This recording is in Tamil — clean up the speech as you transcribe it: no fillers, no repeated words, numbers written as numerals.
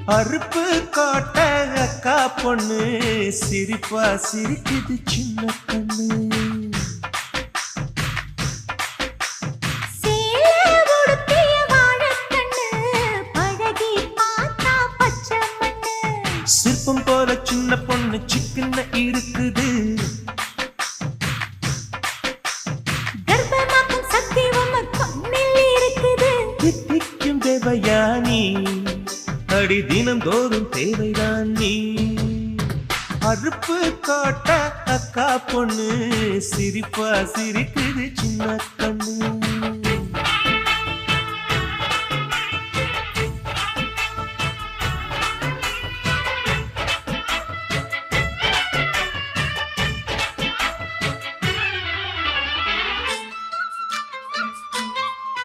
அறுப்பு காட்ட அக்கா பொண்ணு சிரிப்பா சிரிக்குது சின்ன கண்ணு. சிற்பம் போல சின்ன பொண்ணு சிக்கன இருக்குது. கர்ப்பமாக்கும் சக்தி உம்ம கண்ணில் இருக்குது. தித்திக்கும் தேவயானி அடி தினந்தோறும் தேவைதான் நீ. அறுப்பு காட்ட அக்கா பொண்ணு சிரிப்பா சிரிக்குது சின்ன கண்ணு.